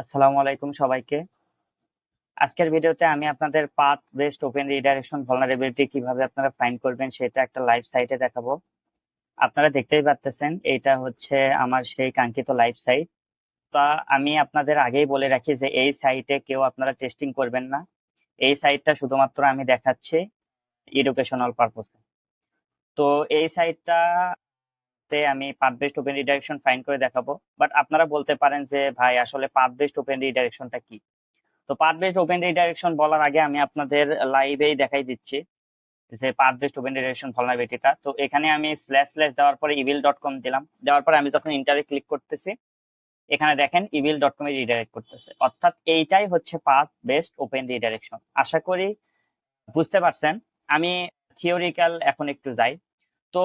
আসসালামু আলাইকুম সবাইকে। আজকের ভিডিওতে আমি আপনাদের path based open redirection vulnerability কিভাবে আপনারা ফাইন্ড করবেন সেটা একটা লাইভ সাইটে দেখাবো। আপনারা দেখতেই পাচ্ছেন এইটা হচ্ছে আমার সেই কাঙ্ক্ষিত লাইভ সাইট। তা আমি আপনাদের আগেই বলে রাখি যে এই সাইটে কেউ আপনারা টেস্টিং করবেন না। এই সাইটটা শুধুমাত্র আমি দেখাচ্ছি এডুকেশনাল পারপোসে। তো এই সাইটটাতে আমি path based open redirection find করে দেখাবো। বাট আপনারা বলতে পারেন যে ভাই আসলে পাথ বেসড ওপেন রিডাইরেকশনটা কি? তো পাথ বেসড ওপেন রিডাইরেকশন বলার আগে আমি আপনাদের লাইভেই দেখাই দিচ্ছি যে পাথ বেসড ওপেন রিডাইরেকশন ভালনারেবিলিটিটা। তো এখানে আমি স্ল্যাশ স্ল্যাশ দেওয়ার পরে evil.com দিলাম। দেওয়ার পরে আমি যখন ইন্টারে ক্লিক করতেছি, এখানে দেখেন evil.com এ রিডাইরেক্ট করতেছে। অর্থাৎ এইটাই হচ্ছে পাথ বেসড ওপেন রিডাইরেকশন। আশা করি বুঝতে পারছেন। আমি থিওরিক্যাল এখন একটু যাই। তো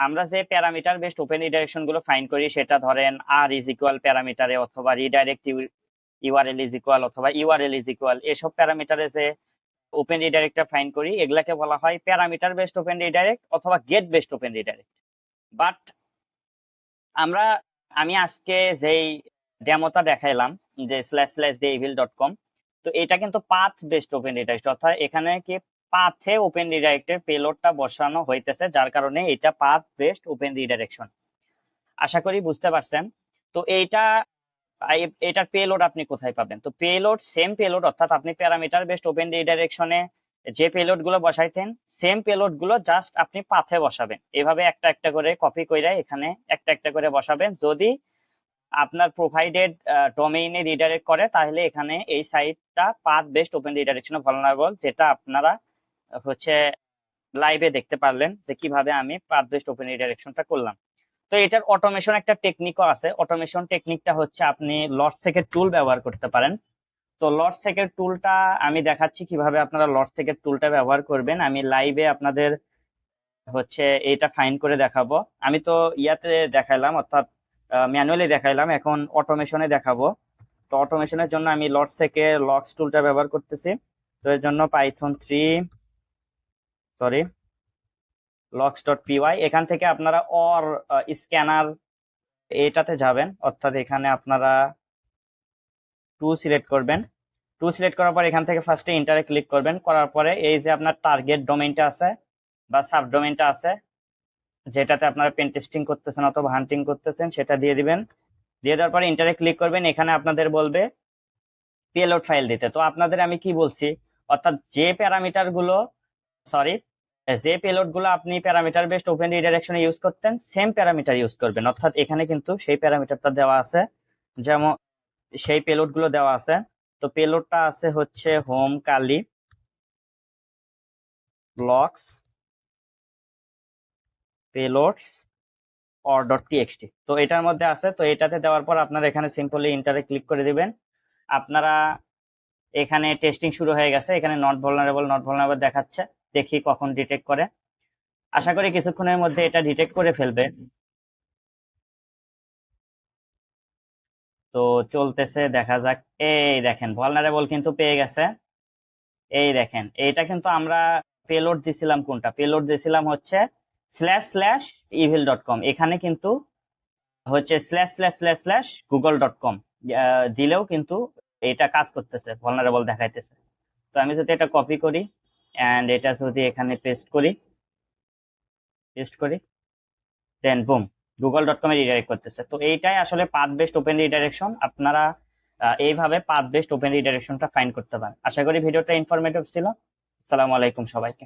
আমরা যে প্যারামিটার বেসড ওপেন রিডাইরেকশন গুলো ফাইন্ড করি সেটা ধরেন আর ইজ ইকুয়াল প্যারামিটারে অথবা রিডাইরেক্ট ইউআরএল ইজ ইকুয়াল অথবা ইউআরএল ইজ ইকুয়াল এসব প্যারামিটারে যে ওপেন রিডাইরেক্টটা ফাইন্ড করি এগুলাকে বলা হয় প্যারামিটার বেসড ওপেন রিডাইরেক্ট অথবা get based open redirect. But আমরা আমি আজকে যেই ডেমোটা দেখাইলাম যে স্ল্যাশ স্ল্যাশ দিয়ে evil.com, তো এটা কিন্তু পাথ বেসড ওপেন রিডাইরেক্ট, অর্থাৎ এখানে কি পাথে ওপেন রিডাইরেক্টের পেলোডটা বসানো হইতেছে, যার কারণে এটা পাথ বেসড ওপেন রিডাইরেকশন। আশা করি বুঝতে পারছেন। তো এটার পেলোড আপনি কোথায় পাবেন? তো পেলোড সেম পেলোড, অর্থাৎ আপনি প্যারামিটার বেসড ওপেন রিডাইরেকশনে যে পেলোড গুলো বসাইতেন সেম পেলোড গুলো জাস্ট আপনি পাথে বসাবেন। এভাবে একটা একটা করে কপি করে এখানে একটা একটা করে বসাবেন। যদি আপনার প্রোভাইডেড ডোমেইনে রিডাইরেক্ট করে তাহলে এখানে এই সাইটটা পাথ বেসড ওপেন রিডাইরেকশনে ভালনারেবল, যেটা আপনারা হচ্ছে লাইভে দেখতে পারলেন যে কিভাবে আমি পাথ বেসড ওপেন রিডাইরেকশনটা করলাম। তো এটার অটোমেশন একটা টেকনিকও আছে। অটোমেশন টেকনিকটা হচ্ছে আপনি লটসেকের টুল ব্যবহার করতে পারেন। তো লটসেকের টুলটা আমি দেখাচ্ছি কিভাবে আপনারা লটসেকের টুলটা ব্যবহার করবেন। আমি লাইভে আপনাদের হচ্ছে এটা ফাইন্ড করে দেখাবো। আমি তো ইয়াতে দেখাইলাম, অর্থাৎ ম্যানুয়ালি দেখাইলাম, এখন অটোমেশনে দেখাবো। তো অটোমেশনের জন্য আমি লটসেকের লক্স টুলটা ব্যবহার করতেছি। তো এর জন্য পাইথন 3 সরি লক্স.py, এখান থেকে আপনারা অর স্ক্যানার এটাতে যাবেন, অর্থাৎ এখানে আপনারা 2 সিলেক্ট করবেন। 2 সিলেক্ট করার পর এখান থেকে ফার্স্টে ইন্টারে ক্লিক করবেন। করার পরে এই যে আপনার টার্গেট ডোমেইনটা আছে বা সাব ডোমেইনটা আছে যেটাতে আপনারা পেন টেস্টিং করতেছেন অথবা হান্টিং করতেছেন সেটা দিয়ে দিবেন। দিয়ে দেওয়ার পরে ইন্টারে ক্লিক করবেন। এখানে আপনাদের বলবে পেলোড ফাইল দিতে। তো আপনাদের আমি কি বলছি, অর্থাৎ যে প্যারামিটার গুলো সরি যে পেলোড গুলো আপনি প্যারামিটার বেসড ওপেন রিডাইরেকশনে ইউজ করতেন সেম প্যারামিটার ইউজ করবেন। অর্থাৎ এখানে কিন্তু সেই প্যারামিটারটা দেওয়া আছে, যেমন সেই পেলোড গুলো দেওয়া আছে। তো পেলোডটা আছে হচ্ছে হোম কালি ব্লকস পেলোডস or.txt। তো এটার মধ্যে আছে। তো এটাতে দেওয়ার পর আপনারা এখানে সিম্পলি ইন্টারে ক্লিক করে দিবেন। আপনারা এখানে টেস্টিং শুরু হয়ে গেছে। এখানে নট ভালনারেবল দেখাচ্ছে। দেখি কখন ডিটেক্ট করে। আশা করি কিছুক্ষণের মধ্যে এটা ডিটেক্ট করে ফেলবে। তো চলতেছে, দেখা যাক। এই দেখেন ভালনারেবল কিন্তু পেয়ে গেছে। এই দেখেন এইটা কিন্তু আমরা পেলোড দিছিলাম, কোনটা পেলোড দিছিলাম হচ্ছে স্ল্যাশ স্ল্যাশ evil.com। এখানে কিন্তু হচ্ছে slash slash slash slash google.com দিলেও কিন্তু এটা কাজ করতেছে, ভালনারেবল দেখাইতেছে। তো আমি যদি এটা কপি করি এন্ড এটা যদি এখানে পেস্ট করি দেন বুম google.com এ রিডাইরেক্ট করতেছে। তো এইটাই আসলে পাথ বেসড ওপেন রিডাইরেকশন। আপনারা এইভাবে পাথ বেসড ওপেন রিডাইরেকশনটা ফাইন্ড করতে পারেন। আশা করি ভিডিওটা ইনফরমেটিভ ছিল। আসসালামু আলাইকুম সবাইকে।